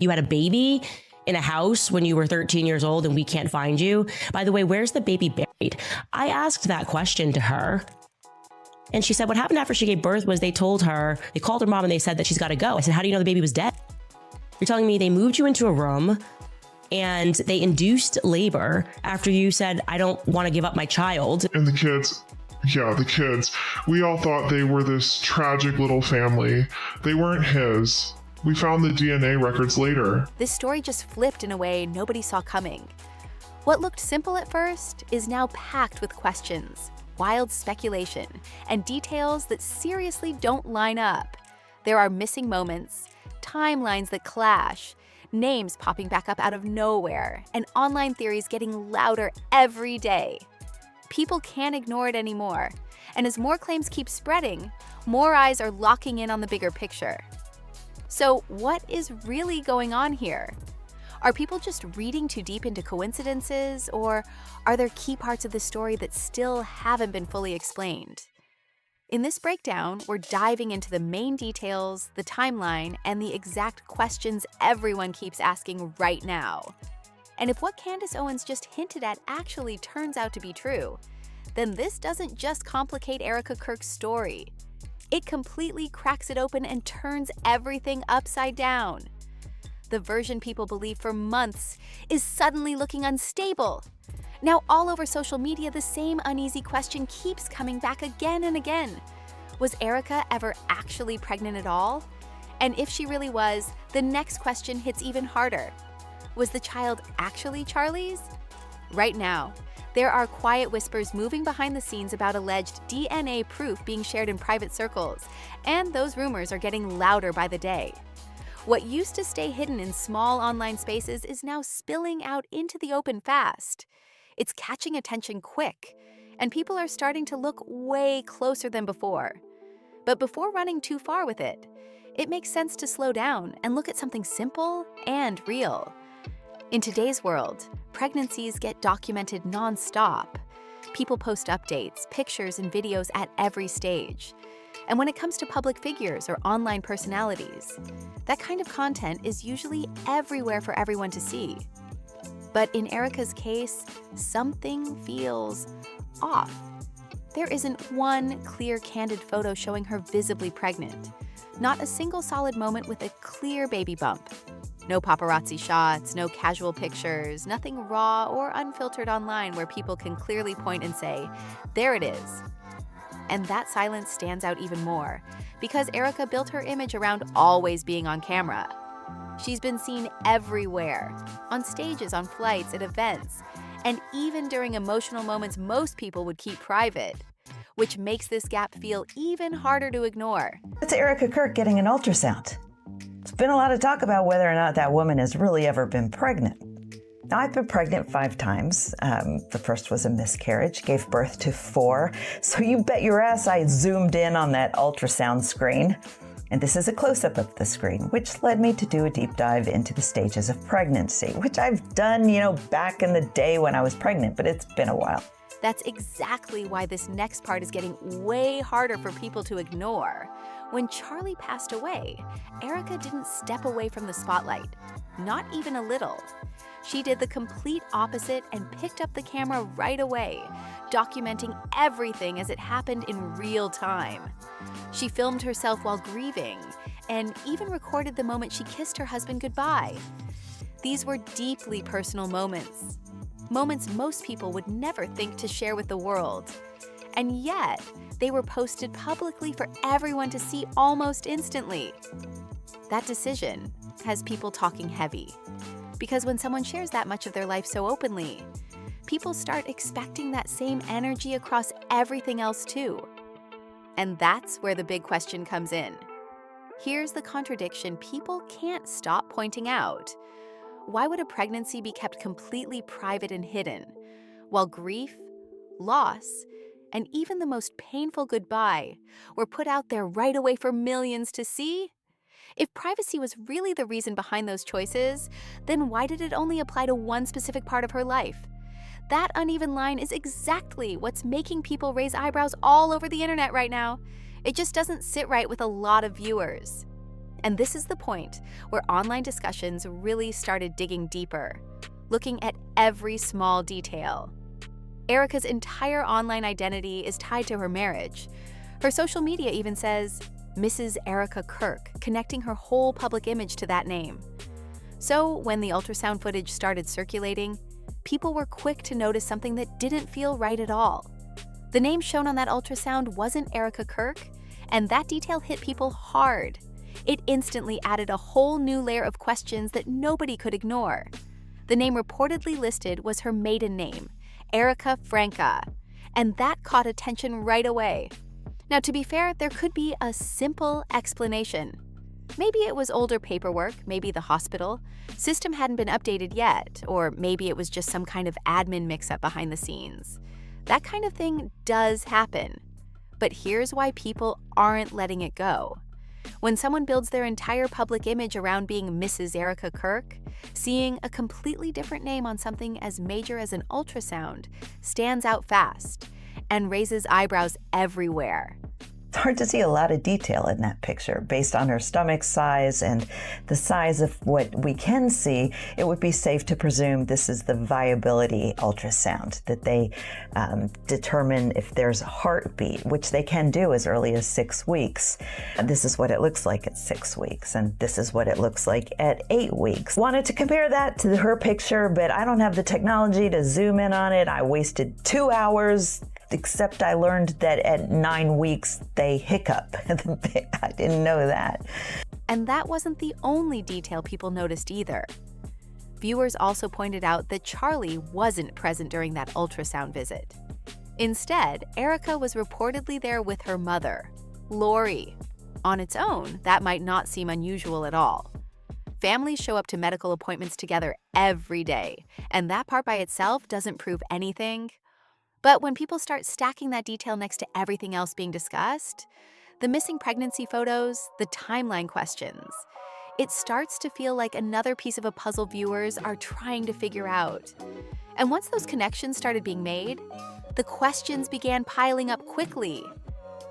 You had a baby in a house when you were 13 years old and we can't find you. By the way, where's the baby buried? I asked that question to her. And she said what happened after she gave birth was they called her mom and they said that she's got to go. I said, how do you know the baby was dead? You're telling me they moved you into a room and they induced labor after you said, I don't want to give up my child. And the kids, we all thought they were this tragic little family. They weren't his. We found the DNA records later. This story just flipped in a way nobody saw coming. What looked simple at first is now packed with questions, wild speculation, and details that seriously don't line up. There are missing moments, timelines that clash, names popping back up out of nowhere, and online theories getting louder every day. People can't ignore it anymore, and as more claims keep spreading, more eyes are locking in on the bigger picture. So what is really going on here? Are people just reading too deep into coincidences, or are there key parts of the story that still haven't been fully explained? In this breakdown, we're diving into the main details, the timeline, and the exact questions everyone keeps asking right now. And if what Candace Owens just hinted at actually turns out to be true, then this doesn't just complicate Erika Kirk's story. It completely cracks it open and turns everything upside down. The version people believed for months is suddenly looking unstable. Now, all over social media, the same uneasy question keeps coming back again and again. Was Erika ever actually pregnant at all? And if she really was, the next question hits even harder. Was the child actually Charlie's? Right now, there are quiet whispers moving behind the scenes about alleged DNA proof being shared in private circles, and those rumors are getting louder by the day. What used to stay hidden in small online spaces is now spilling out into the open fast. It's catching attention quick, and people are starting to look way closer than before. But before running too far with it, it makes sense to slow down and look at something simple and real. In today's world, pregnancies get documented non-stop. People post updates, pictures, and videos at every stage. And when it comes to public figures or online personalities, that kind of content is usually everywhere for everyone to see. But in Erika's case, something feels off. There isn't one clear, candid photo showing her visibly pregnant. Not a single solid moment with a clear baby bump. No paparazzi shots, no casual pictures, nothing raw or unfiltered online where people can clearly point and say, there it is. And that silence stands out even more because Erika built her image around always being on camera. She's been seen everywhere, on stages, on flights, at events, and even during emotional moments most people would keep private, which makes this gap feel even harder to ignore. That's Erika Kirk getting an ultrasound. There's been a lot of talk about whether or not that woman has really ever been pregnant. Now, I've been pregnant 5 times. The first was a miscarriage, gave birth to 4. So you bet your ass I zoomed in on that ultrasound screen. And this is a close-up of the screen, which led me to do a deep dive into the stages of pregnancy, which I've done, back in the day when I was pregnant, but it's been a while. That's exactly why this next part is getting way harder for people to ignore. When Charlie passed away, Erika didn't step away from the spotlight, not even a little. She did the complete opposite and picked up the camera right away, documenting everything as it happened in real time. She filmed herself while grieving and even recorded the moment she kissed her husband goodbye. These were deeply personal moments most people would never think to share with the world. And yet, they were posted publicly for everyone to see almost instantly. That decision has people talking heavy. Because when someone shares that much of their life so openly, people start expecting that same energy across everything else too. And that's where the big question comes in. Here's the contradiction people can't stop pointing out. Why would a pregnancy be kept completely private and hidden, while grief, loss, and even the most painful goodbye were put out there right away for millions to see? If privacy was really the reason behind those choices, then why did it only apply to one specific part of her life? That uneven line is exactly what's making people raise eyebrows all over the internet right now. It just doesn't sit right with a lot of viewers. And this is the point where online discussions really started digging deeper, looking at every small detail. Erika's entire online identity is tied to her marriage. Her social media even says Mrs. Erika Kirk, connecting her whole public image to that name. So when the ultrasound footage started circulating, people were quick to notice something that didn't feel right at all. The name shown on that ultrasound wasn't Erika Kirk, and that detail hit people hard. It instantly added a whole new layer of questions that nobody could ignore. The name reportedly listed was her maiden name, Erika Franca, and that caught attention right away. Now, to be fair, there could be a simple explanation. Maybe it was older paperwork, maybe the hospital system hadn't been updated yet, or maybe it was just some kind of admin mix-up behind the scenes. That kind of thing does happen. But here's why people aren't letting it go. When someone builds their entire public image around being Mrs. Erika Kirk, seeing a completely different name on something as major as an ultrasound stands out fast and raises eyebrows everywhere. It's hard to see a lot of detail in that picture. Based on her stomach size and the size of what we can see, it would be safe to presume this is the viability ultrasound, that they determine if there's a heartbeat, which they can do as early as 6 weeks. And this is what it looks like at 6 weeks, and this is what it looks like at 8 weeks. Wanted to compare that to her picture, but I don't have the technology to zoom in on it. I wasted 2 hours. Except I learned that at 9 weeks, they hiccup. I didn't know that. And that wasn't the only detail people noticed either. Viewers also pointed out that Charlie wasn't present during that ultrasound visit. Instead, Erika was reportedly there with her mother, Lori. On its own, that might not seem unusual at all. Families show up to medical appointments together every day, and that part by itself doesn't prove anything. But when people start stacking that detail next to everything else being discussed, the missing pregnancy photos, the timeline questions, it starts to feel like another piece of a puzzle viewers are trying to figure out. And once those connections started being made, the questions began piling up quickly.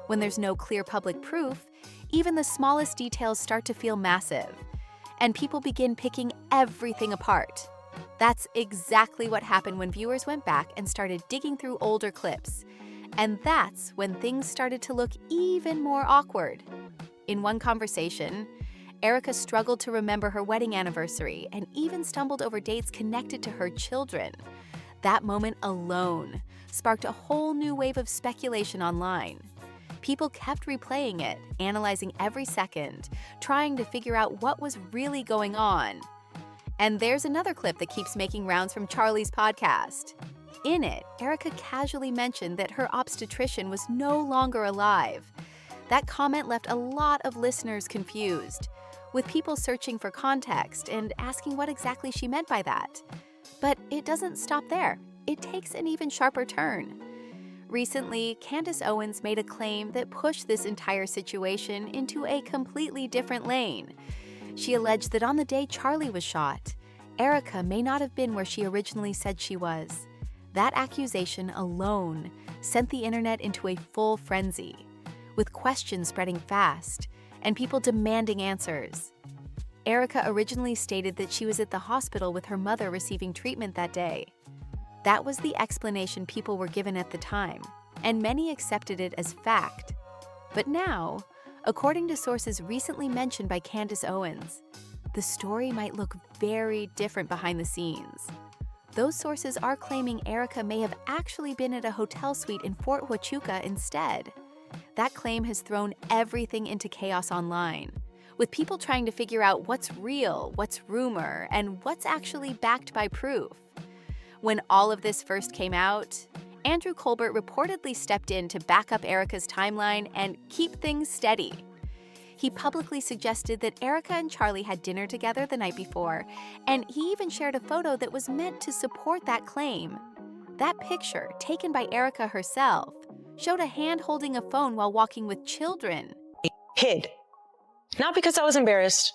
When there's no clear public proof, even the smallest details start to feel massive, and people begin picking everything apart. That's exactly what happened when viewers went back and started digging through older clips. And that's when things started to look even more awkward. In one conversation, Erika struggled to remember her wedding anniversary and even stumbled over dates connected to her children. That moment alone sparked a whole new wave of speculation online. People kept replaying it, analyzing every second, trying to figure out what was really going on. And there's another clip that keeps making rounds from Charlie's podcast. In it, Erika casually mentioned that her obstetrician was no longer alive. That comment left a lot of listeners confused, with people searching for context and asking what exactly she meant by that. But it doesn't stop there. It takes an even sharper turn. Recently, Candace Owens made a claim that pushed this entire situation into a completely different lane. She alleged that on the day Charlie was shot, Erika may not have been where she originally said she was. That accusation alone sent the internet into a full frenzy, with questions spreading fast and people demanding answers. Erika originally stated that she was at the hospital with her mother receiving treatment that day. That was the explanation people were given at the time, and many accepted it as fact. But now, according to sources recently mentioned by Candace Owens, the story might look very different behind the scenes. Those sources are claiming Erika may have actually been at a hotel suite in Fort Huachuca instead. That claim has thrown everything into chaos online, with people trying to figure out what's real, what's rumor, and what's actually backed by proof. When all of this first came out, Andrew Colbert reportedly stepped in to back up Erika's timeline and keep things steady. He publicly suggested that Erika and Charlie had dinner together the night before, and he even shared a photo that was meant to support that claim. That picture, taken by Erika herself, showed a hand holding a phone while walking with children. Hid. Not because I was embarrassed,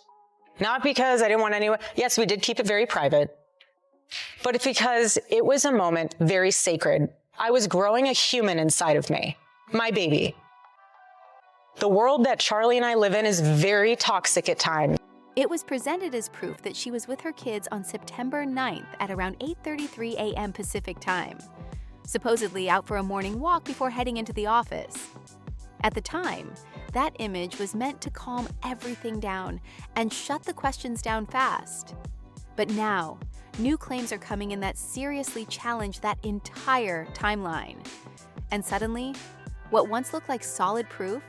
not because I didn't want anyone. Yes, we did keep it very private, but it's because it was a moment very sacred. I was growing a human inside of me, my baby. The world that Charlie and I live in is very toxic at times. It was presented as proof that she was with her kids on September 9th at around 8:33 a.m. Pacific time, supposedly out for a morning walk before heading into the office. At the time, that image was meant to calm everything down and shut the questions down fast. But now, new claims are coming in that seriously challenge that entire timeline. And suddenly, what once looked like solid proof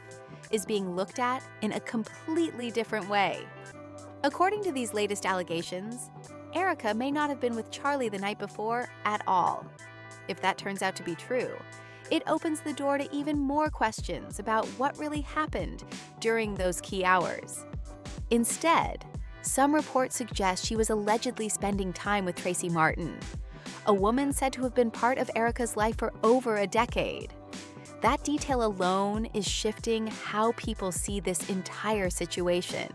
is being looked at in a completely different way. According to these latest allegations, Erika may not have been with Charlie the night before at all. If that turns out to be true, it opens the door to even more questions about what really happened during those key hours. Instead, some reports suggest she was allegedly spending time with Tracy Martin, a woman said to have been part of Erika's life for over a decade. That detail alone is shifting how people see this entire situation.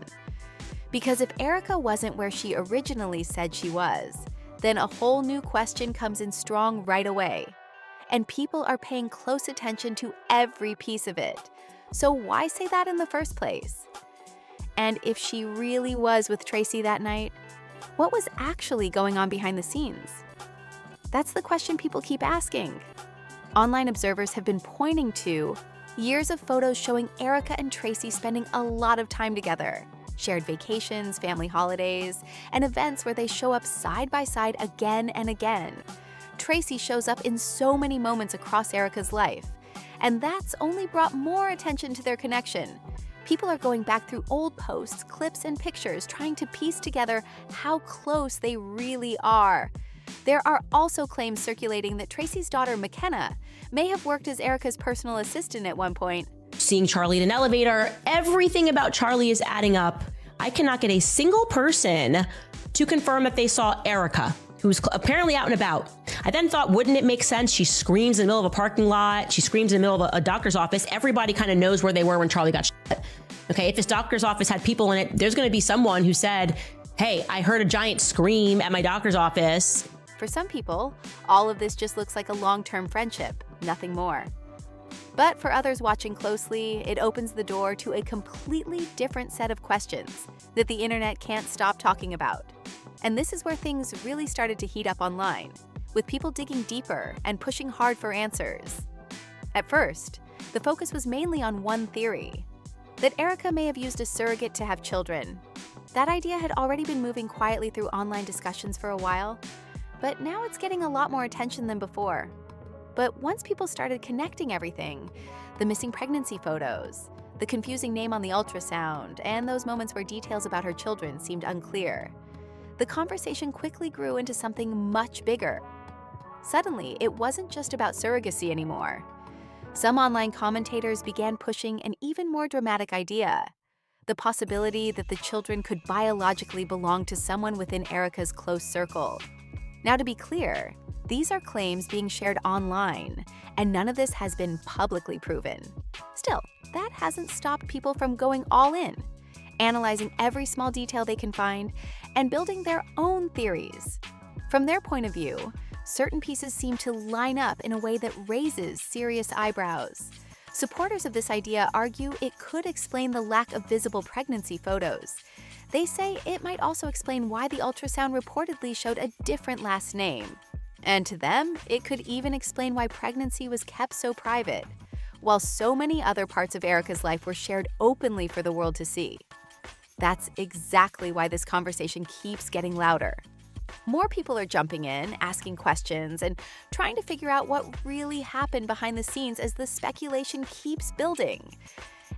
Because if Erika wasn't where she originally said she was, then a whole new question comes in strong right away. And people are paying close attention to every piece of it. So why say that in the first place? And if she really was with Tracy that night, what was actually going on behind the scenes? That's the question people keep asking. Online observers have been pointing to years of photos showing Erika and Tracy spending a lot of time together, shared vacations, family holidays, and events where they show up side by side again and again. Tracy shows up in so many moments across Erika's life, and that's only brought more attention to their connection. People are going back through old posts, clips, and pictures, trying to piece together how close they really are. There are also claims circulating that Tracy's daughter, McKenna, may have worked as Erika's personal assistant at one point. Seeing Charlie in an elevator, everything about Charlie is adding up. I cannot get a single person to confirm if they saw Erika, who's apparently out and about. I then thought, wouldn't it make sense? She screams in the middle of a parking lot. She screams in the middle of a doctor's office. Everybody kind of knows where they were when Charlie got shot. Okay, if this doctor's office had people in it, there's going to be someone who said, hey, I heard a giant scream at my doctor's office. For some people, all of this just looks like a long-term friendship, nothing more. But for others watching closely, it opens the door to a completely different set of questions that the internet can't stop talking about. And this is where things really started to heat up online, with people digging deeper and pushing hard for answers. At first, the focus was mainly on one theory, that Erika may have used a surrogate to have children. That idea had already been moving quietly through online discussions for a while, but now it's getting a lot more attention than before. But once people started connecting everything, the missing pregnancy photos, the confusing name on the ultrasound, and those moments where details about her children seemed unclear, the conversation quickly grew into something much bigger. Suddenly, it wasn't just about surrogacy anymore. Some online commentators began pushing an even more dramatic idea, the possibility that the children could biologically belong to someone within Erika's close circle. Now, to be clear, these are claims being shared online, and none of this has been publicly proven. Still, that hasn't stopped people from going all in, analyzing every small detail they can find, and building their own theories. From their point of view, certain pieces seem to line up in a way that raises serious eyebrows. Supporters of this idea argue it could explain the lack of visible pregnancy photos. They say it might also explain why the ultrasound reportedly showed a different last name. And to them, it could even explain why pregnancy was kept so private, while so many other parts of Erika's life were shared openly for the world to see. That's exactly why this conversation keeps getting louder. More people are jumping in, asking questions, and trying to figure out what really happened behind the scenes as the speculation keeps building.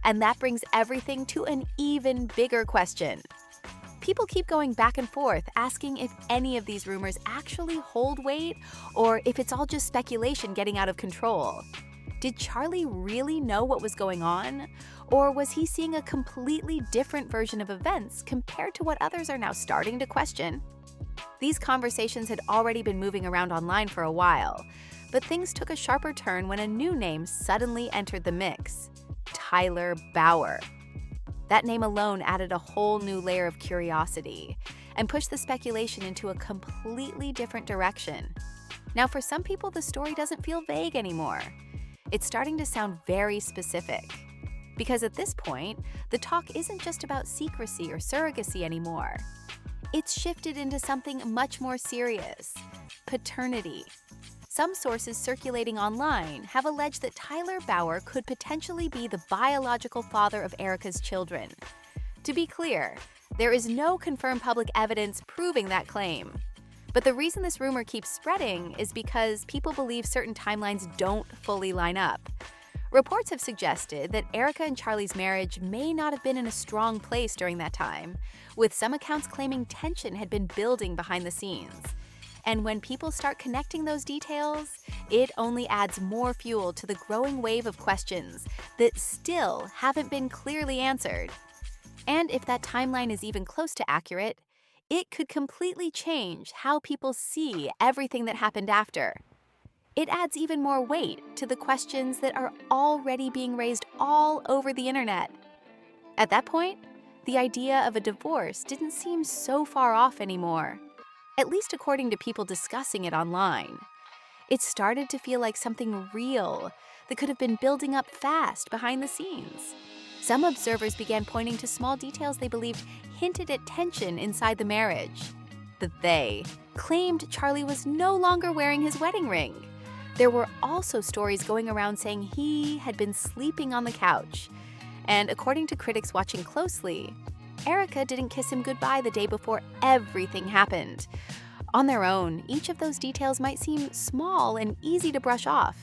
And that brings everything to an even bigger question. People keep going back and forth, asking if any of these rumors actually hold weight, or if it's all just speculation getting out of control. Did Charlie really know what was going on? Or was he seeing a completely different version of events compared to what others are now starting to question? These conversations had already been moving around online for a while, but things took a sharper turn when a new name suddenly entered the mix: Tyler Bauer. That name alone added a whole new layer of curiosity and pushed the speculation into a completely different direction. Now, for some people, the story doesn't feel vague anymore. It's starting to sound very specific. Because at this point, the talk isn't just about secrecy or surrogacy anymore. It's shifted into something much more serious: paternity. Some sources circulating online have alleged that Tyler Bauer could potentially be the biological father of Erika's children. To be clear, there is no confirmed public evidence proving that claim. But the reason this rumor keeps spreading is because people believe certain timelines don't fully line up. Reports have suggested that Erika and Charlie's marriage may not have been in a strong place during that time, with some accounts claiming tension had been building behind the scenes. And when people start connecting those details, it only adds more fuel to the growing wave of questions that still haven't been clearly answered. And if that timeline is even close to accurate, it could completely change how people see everything that happened after. It adds even more weight to the questions that are already being raised all over the internet. At that point, the idea of a divorce didn't seem so far off anymore, at least according to people discussing it online. It started to feel like something real that could have been building up fast behind the scenes. Some observers began pointing to small details they believed hinted at tension inside the marriage. They claimed Charlie was no longer wearing his wedding ring. There were also stories going around saying he had been sleeping on the couch. And according to critics watching closely, Erika didn't kiss him goodbye the day before everything happened. On their own, each of those details might seem small and easy to brush off.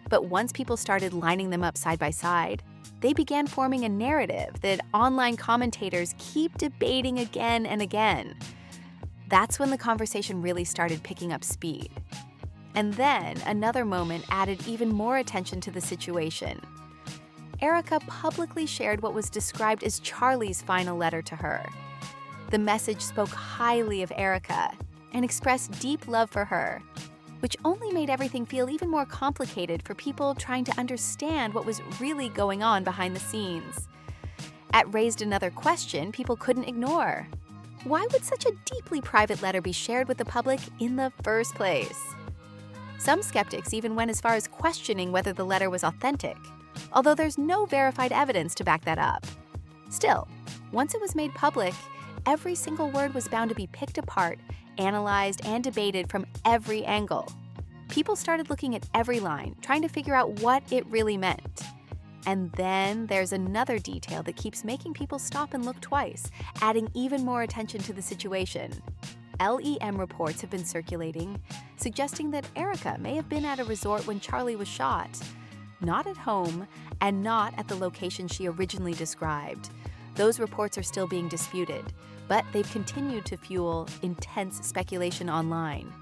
But once people started lining them up side by side, they began forming a narrative that online commentators keep debating again and again. That's when the conversation really started picking up speed. And then another moment added even more attention to the situation. Erika publicly shared what was described as Charlie's final letter to her. The message spoke highly of Erika and expressed deep love for her, which only made everything feel even more complicated for people trying to understand what was really going on behind the scenes. It raised another question people couldn't ignore. Why would such a deeply private letter be shared with the public in the first place? Some skeptics even went as far as questioning whether the letter was authentic, although there's no verified evidence to back that up. Still, once it was made public, every single word was bound to be picked apart, analyzed, and debated from every angle. People started looking at every line, trying to figure out what it really meant. And then there's another detail that keeps making people stop and look twice, adding even more attention to the situation. LEM reports have been circulating, suggesting that Erika may have been at a resort when Charlie was shot. Not at home, and not at the location she originally described. Those reports are still being disputed, but they've continued to fuel intense speculation online.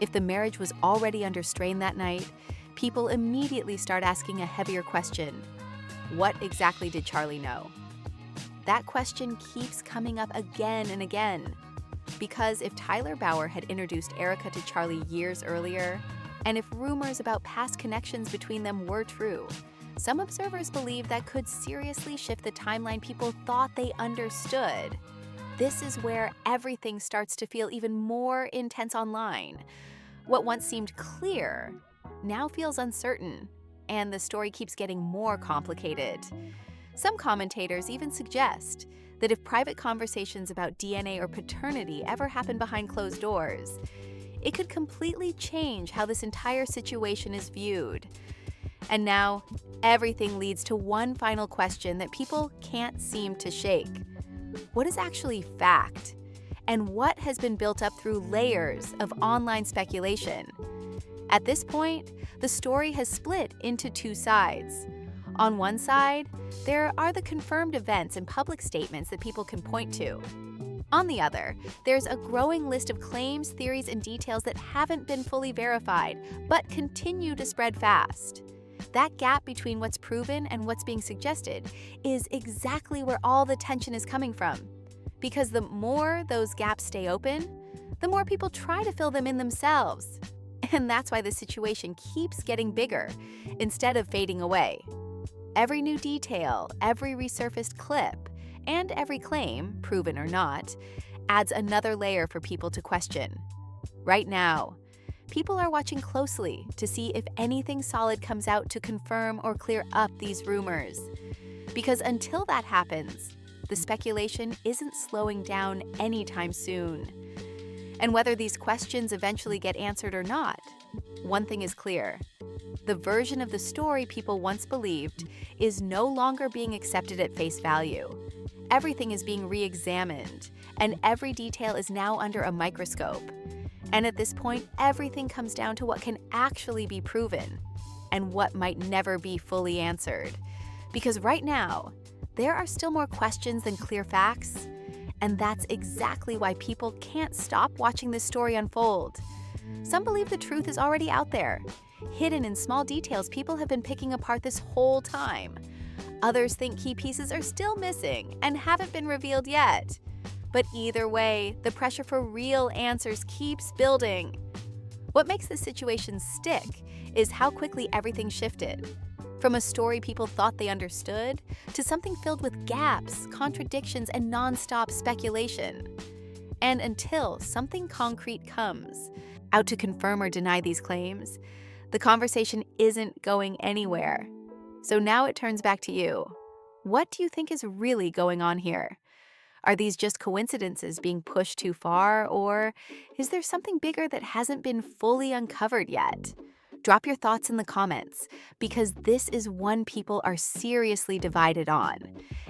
If the marriage was already under strain that night, people immediately start asking a heavier question. What exactly did Charlie know? That question keeps coming up again and again. Because if Tyler Bauer had introduced Erika to Charlie years earlier, and if rumors about past connections between them were true, some observers believe that could seriously shift the timeline people thought they understood. This is where everything starts to feel even more intense online. What once seemed clear now feels uncertain, and the story keeps getting more complicated. Some commentators even suggest that if private conversations about DNA or paternity ever happen behind closed doors, it could completely change how this entire situation is viewed. And now, everything leads to one final question that people can't seem to shake. What is actually fact? And what has been built up through layers of online speculation? At this point, the story has split into two sides. On one side, there are the confirmed events and public statements that people can point to. On the other, there's a growing list of claims, theories, and details that haven't been fully verified, but continue to spread fast. That gap between what's proven and what's being suggested is exactly where all the tension is coming from. Because the more those gaps stay open, the more people try to fill them in themselves. And that's why the situation keeps getting bigger instead of fading away. Every new detail, every resurfaced clip, and every claim, proven or not, adds another layer for people to question. Right now, people are watching closely to see if anything solid comes out to confirm or clear up these rumors. Because until that happens, the speculation isn't slowing down anytime soon. And whether these questions eventually get answered or not, one thing is clear. The version of the story people once believed is no longer being accepted at face value. Everything is being re-examined, and every detail is now under a microscope. And at this point, everything comes down to what can actually be proven and what might never be fully answered. Because right now, there are still more questions than clear facts, and that's exactly why people can't stop watching this story unfold. Some believe the truth is already out there, hidden in small details people have been picking apart this whole time. Others think key pieces are still missing and haven't been revealed yet. But either way, the pressure for real answers keeps building. What makes this situation stick is how quickly everything shifted. From a story people thought they understood to something filled with gaps, contradictions, and nonstop speculation. And until something concrete comes out to confirm or deny these claims, the conversation isn't going anywhere. So now it turns back to you. What do you think is really going on here? Are these just coincidences being pushed too far, or is there something bigger that hasn't been fully uncovered yet? Drop your thoughts in the comments, because this is one people are seriously divided on.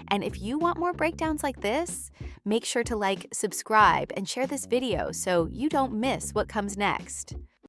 And if you want more breakdowns like this, make sure to like, subscribe, and share this video so you don't miss what comes next.